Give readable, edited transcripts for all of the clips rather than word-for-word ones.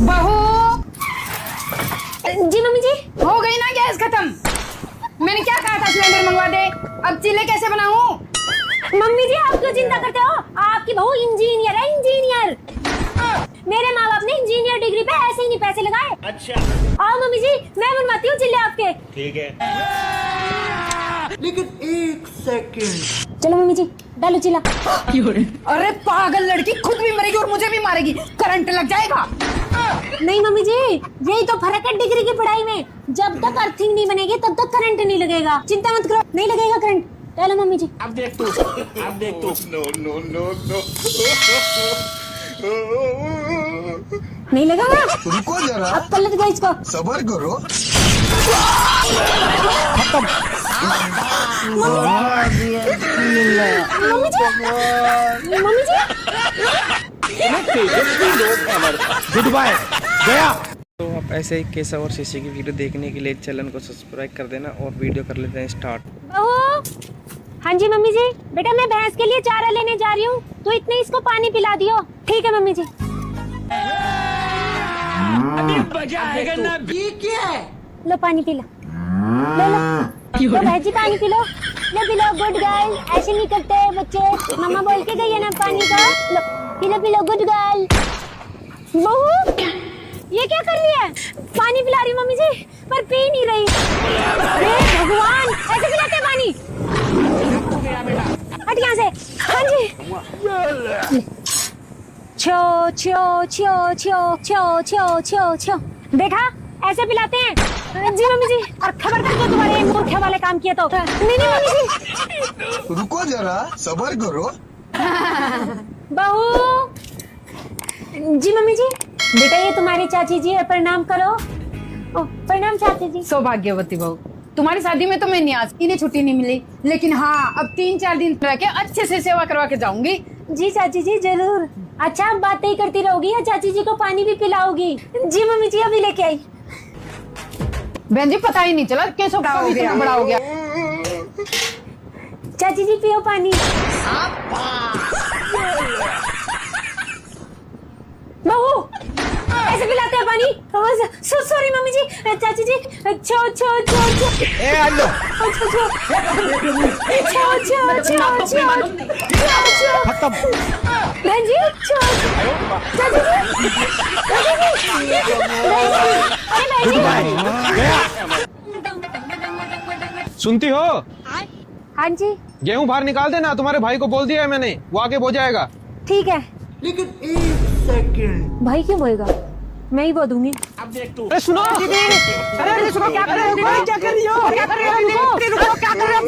बहू। जी मम्मी जी। हो गई ना गैस खत्म। मैंने क्या कहा था सिलेंडर मंगवा दे। अब चीले कैसे बनाऊं? मम्मी जी आप क्यों चिंता करते हो? आपकी बहू इंजीनियर है, इंजीनियर। मेरे माँ बाप ने इंजीनियर डिग्री पे ऐसे ही नहीं पैसे लगाए। अच्छा। आओ मम्मी जी, मैं बनवाती हूँ चिल्ले आपके। ठीक है। लेकिन एक सेकंड। चलो मम्मी जी डालो चिल्ला। अरे पागल लड़की, खुद भी मरेगी और मुझे भी मारेगी। करंट लग जाएगा। नहीं मम्मी जी, यही तो फर्क है डिग्री की पढ़ाई में। जब तक अर्थिंग नहीं बनेगी तब तक करंट नहीं लगेगा। चिंता मत करो, नहीं लगेगा करंट। चलो मम्मी जी। अब देख तू, अब देख तू। No no no no. नहीं लगा ना? रुको जरा, अब पलट गया इसको। सबर करो। मम्मी जी, मम्मी जी। गुड बाय, गया। तो आप ऐसे ही केसा और शीशे की वीडियो देखने के लिए चैनल को सब्सक्राइब कर देना और वीडियो कर लेते हैं स्टार्ट। बहू। हाँ जी मम्मी जी। बेटा मैं भैंस के लिए चारा लेने जा रही हूँ, तो इतने इसको पानी पिला दियो। ठीक है मम्मी जी। अभी मजा आएगा ना। ये क्या है? लो पानी पी लो। लो लो लो बहन जी पानी पी लो। लो पी लो, गुड गर्ल। ऐसे नहीं करते बच्चे, मम्मा बोल के गई है ना पानी का। लो पी लो गुड गर्ल। बहू ये क्या कर रही है? पानी पिला रही मम्मी जी, पर पी नहीं रही। अरे भगवान, ऐसे पिलाते हैं पानी? हट यहाँ से। हाँ जी। छो छो छो छो छो छो छो छो। देखा ऐसे पिलाते हैं। जी मम्मी जी, और खबरदार जो तुम्हारे मूर्खे वाले काम किए तो। नहीं नहीं मम्मी जी। रुको जरा, सबर करो। बहू। जी मम्मी जी। बेटा ये तुम्हारी चाची जी है, प्रणाम करो। ओ, प्रणाम चाची जी। सौभाग्यवती बहू, तुम्हारी शादी में तो मैं नहीं आज, इन्हें छुट्टी नहीं मिली। लेकिन हाँ, अब 3-4 दिन रह के अच्छे से सेवा करवा के जाऊंगी। जी चाची जी जरूर। अच्छा आप बातें ही करती रहोगी या चाची जी को पानी भी पिलाओगी? जी मम्मी जी अभी लेके आई। बहन जी पता ही नहीं चला कैसे बड़ा हो गया। चाची जी पियो पानी। बहू ऐसे पिलाते हैं पानी? सॉरी मम्मी जी। चाची जी छो छो छो छो। ए आलो। छो छो छो छो छो छो। खत्म। बहन जी छो। चाची जी, चाची जी। अरे गुड बाय, बहन गया। सुनती हो? हाँ जी गेहूं बाहर निकाल देना, तुम्हारे भाई को बोल दिया है मैंने, वो आगे बो जाएगा। ठीक है। लेकिन एक सेकंड। भाई क्यों बोएगा? मैं ही बो दूंगी। अब देख तू। अरे सुनो। अरे सुनो, क्या कर रहे हो? क्या कर रही हो? क्या कर रहे हो? रुको, क्या कर रहे हो?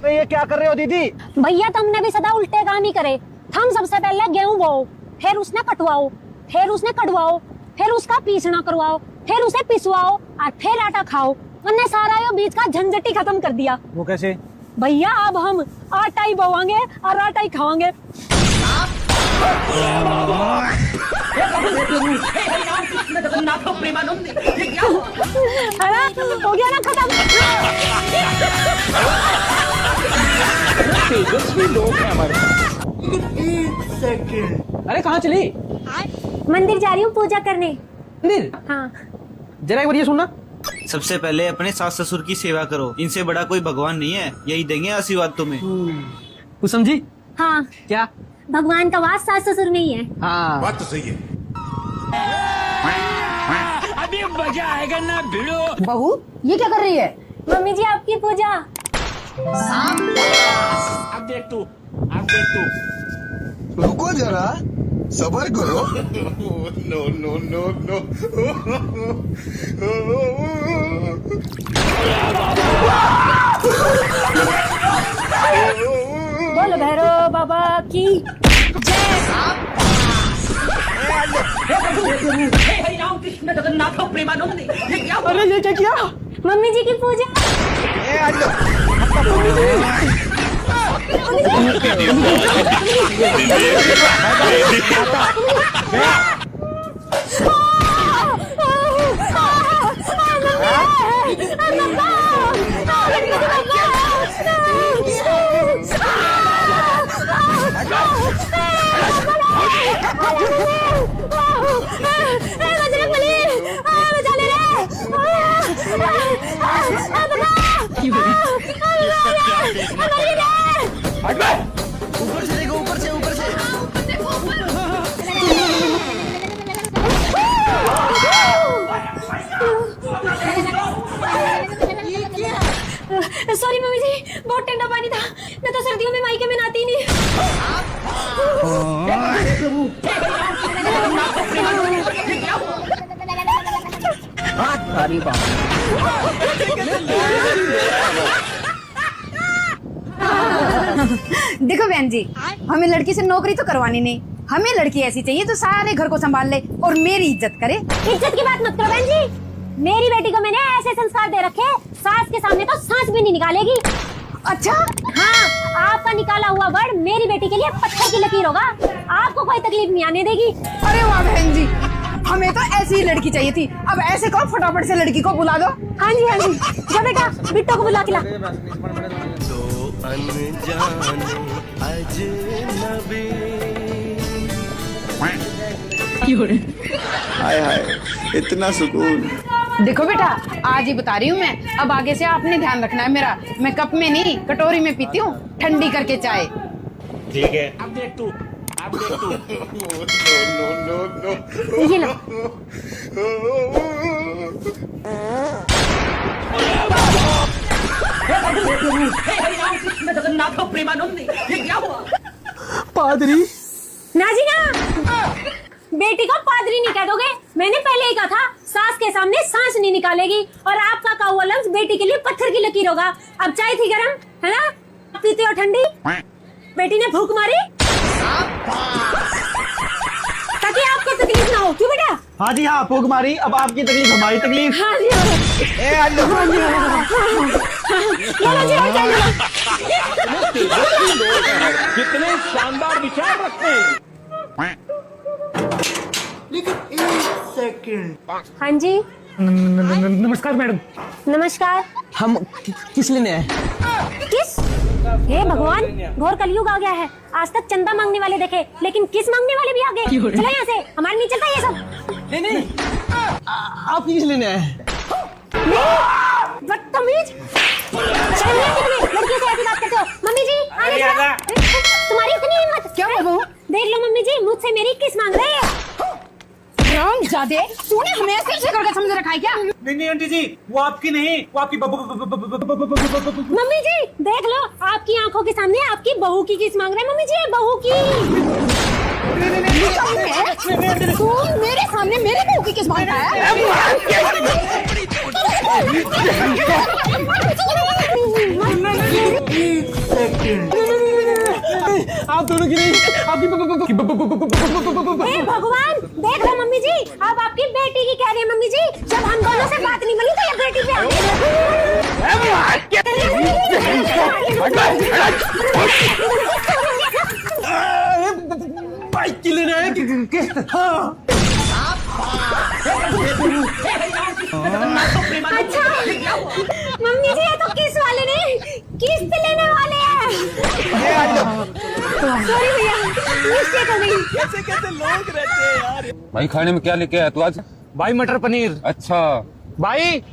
ये क्या कर रहे हो दीदी? भैया तुमने भी सदा उल्टे काम ही करे। हम सबसे पहले गेहूं बोओ, फिर उसने कटवाओ, फिर उसने कटवाओ, फिर उसका पीसना करवाओ, फिर उसे पिसवाओ और फिर आटा खाओ। हमने सारा ये बीच का झंझट ही खत्म कर दिया। वो कैसे? भैया अब हम आटा ही बोवांगे और आटा ही खावांगे। है ना? हो गया ना खत्म। तेजस्वी लोग हैं हमारे पास। लेकिन एक सेकंड। अरे कहाँ चली? मंदिर जा रही हूँ पूजा करने। मंदिर? हाँ। जरा एक बार ये सुनना। सबसे पहले अपने सास ससुर की सेवा करो, इनसे बड़ा कोई भगवान नहीं है, यही देंगे आशीर्वाद तुम्हें। कुछ समझी? हाँ क्या? भगवान का वास सास ससुर में ही है। हाँ बात तो सही है। अभी मजा आएगा ना भिड़ो। बहू ये क्या कर रही है? मम्मी जी आपकी पूजा। अब देख तू, अब देख तू। रुको जरा, सबर करो। No no no no. बोल भैरव बाबा की जय। अरे ये क्या किया? मम्मी जी की पूजा। ए आलो। ऊपर से देखो, ऊपर से, ऊपर से। सॉरी मम्मी जी, बहुत ठंडा पानी था। मैं तो सर्दियों में मायके में नहाती ही नहीं। देखो बहन जी, हमें लड़की से नौकरी तो करवानी नहीं, हमें लड़की ऐसी चाहिए जो सारे घर को संभाल ले और मेरी इज्जत करे। इज्जत की बात मत करो बहन जी। मेरी बेटी को मैंने ऐसे संस्कार दे रखे, सास के सामने तो सांस भी नहीं निकालेगी। अच्छा, हाँ, आपका निकाला हुआ वर्ड मेरी बेटी के लिए पत्थर की लकीर होगा। आपको कोई तकलीफ नहीं आने देगी। अरे वाह बहन जी, हमें तो ऐसी ही लड़की चाहिए थी। अब ऐसे कहो, फटाफट से लड़की को बुला दो। हाँ जी, हाँ जी, जा बेटा, बिट्टो को बुला के ला। हाय हाय, इतना सुकून। देखो बेटा, आज ही बता रही हूँ मैं, अब आगे से आपने ध्यान रखना है मेरा। मैं कप में नहीं, कटोरी में पीती हूँ, ठंडी करके चाय। ठीक है, अब देख तू, अब देख तू। ये लो। पादरी ना जी ना, बेटी को पादरी नहीं कह दोगे। मैंने पहले ही कहा था, सास के सामने सांस नहीं निकालेगी। और आपका कहा हुआ लफ्ज बेटी के लिए पत्थर की लकीर होगा। अब चाय थी गरम, है ना, पीते हो ठंडी। बेटी ने भूख मारी ताकि आपको तकलीफ ना हो। क्यों बेटा? हाँ जी, हाँ, फूक मारी। अब आपकी तकलीफ हमारी तकलीफ। हाँ जी, हाँ। ए आलू। लो जी, और चाय लो। कितने शानदार विचार रखते हैं। लेकिन एक सेकंड। हाँ जी, नमस्कार मैडम, नमस्कार। हम किस लेने आए? किस? हे भगवान, घोर कलयुग आ गया है। आज तक चंदा मांगने वाले देखे, लेकिन किस मांगने वाले भी आ गए। चलो यहाँ से, हमारे नहीं चलता ये सब। नहीं, आप किस लेने आए? बदतमीज! शर्म नहीं आती तुम्हें? लड़कियों से ऐसी बात करते हो। मम्मी जी, आने दो। तुम्हारी इतनी हिम्मत? क्या बहू? देख लो मम्मी जी, मुझसे मेरी किस मांग रहे हैं। जादे, तूने हमें ऐसे करके समझ रखा है क्या? नहीं आंटी जी, वो आपकी नहीं, वो आपकी मम्मी जी देख लो, आपकी आंखों के सामने आपकी बहू की किस मांग रहे हैं। मम्मी जी, बहू की। तू मेरे सामने मेरे बहू की किस मांग रहा है? एक सेकंड। आप दोनों की नहीं, आपकी हे भगवान, देख लो मम्मी जी, अब आपकी बेटी की कह रही है। मम्मी जी, जब हम दोनों से बात नहीं बनी तो ये बेटी पे आ बाइक की लेने आए। अच्छा, मम्मी जी ये तो किस वाले नहीं, किस्त लेने वाले हैं। सॉरी भैया, मिस्टेक हो गई। कैसे लोग रहते हैं यार। भाई खाने में क्या लेके आया तू आज? भाई मटर पनीर। अच्छा, भाई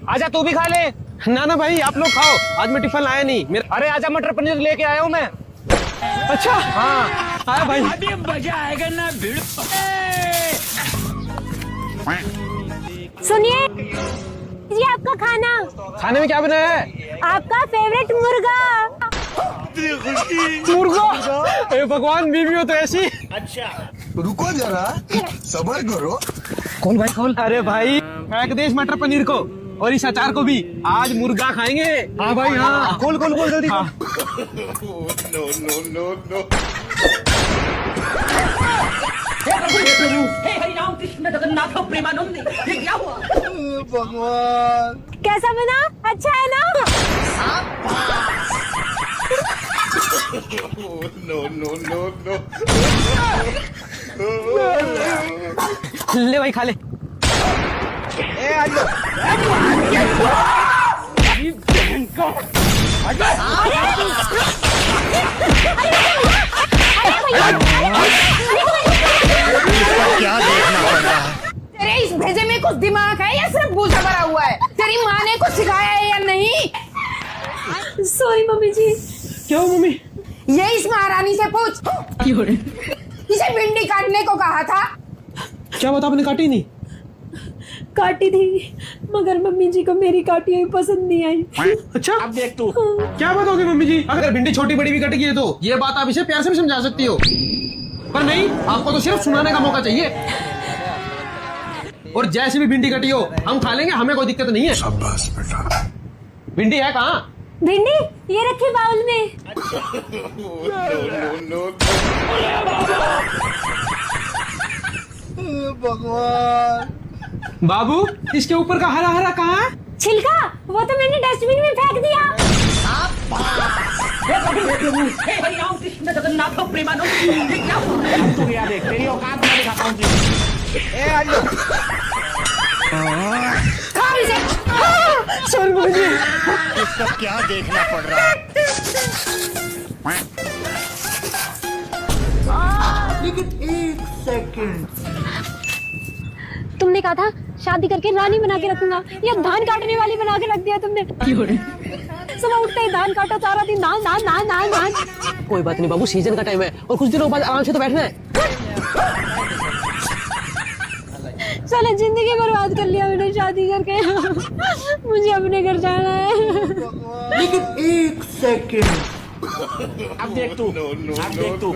आजा, तू भी खा ले। ना भाई, आप लोग खाओ, आज मैं टिफिन लाया नहीं। अरे आजा, मटर पनीर लेके आया हूँ मैं। अच्छा, हाँ आया भाई। अभी मजा आएगा ना भिड़। सुनिए जी, आपका खाना। खाने में क्या बनाया है? आपका फेवरेट मुर्गा। मुर्गा? ए भगवान, बीवी हो तो ऐसी। रुको जरा, सबर करो। खोल भाई खोल। अरे भाई, फेंक दे इस मटर पनीर को और इस अचार को भी। आज मुर्गा खाएंगे। हाँ भाई, हाँ, खोल खोल खोल जल्दी। हाँ। भगवान। कैसा बना? अच्छा है ना? ले भाई, खा ले। क्या देखना पड़ रहा है? तेरे इस भेजे में कुछ दिमाग है या सिर्फ भूसा भरा हुआ है? तेरी माँ ने कुछ सिखाया है या नहीं? सॉरी मम्मी जी। क्या हो मम्मी? ये इस महारानी से पूछ, इसे भिंडी काटने को कहा था। क्या बात, आपने काटी नहीं? काटी थी मगर मम्मी जी को मेरी काटी हुई पसंद नहीं आई। अच्छा, अब देख तू। क्या बात होगी मम्मी जी? अगर भिंडी छोटी बड़ी भी कट गई है तो ये बात आप इसे प्यार से भी समझा सकती हो, पर नहीं, आपको तो सिर्फ सुनाने का मौका चाहिए। और जैसे भी भिंडी कटी हो हम खा लेंगे, हमें कोई दिक्कत नहीं है। शाबाश बेटा। भिंडी है कहाँ? भिंडी ये रखी बाउल में। भगवान। बाबू, इसके ऊपर का हरा हरा कहाँ है? छिलका वो तो मैंने डस्टबिन में फेंक दिया। अब तू गया देख, तेरी औकात मैं दिखाता हूँ तुझे। खा इसे। सर मुझे इसका क्या देखना पड़ रहा है? लेकिन एक सेकंड। तुमने कहा था शादी करके रानी बना के रखूंगा, या धान काटने वाली बना के रख दिया तुमने। सुबह उठते ही धान काटो, सारा दिन धान धान धान धान धान। कोई बात नहीं बाबू, सीजन का टाइम है और कुछ दिनों बाद आराम से तो बैठना है। साला जिंदगी बर्बाद कर लिया मैंने शादी करके। मुझे अपने घर जाना है। लेकिन एक सेकंड। अब देख तू। अब देख तू।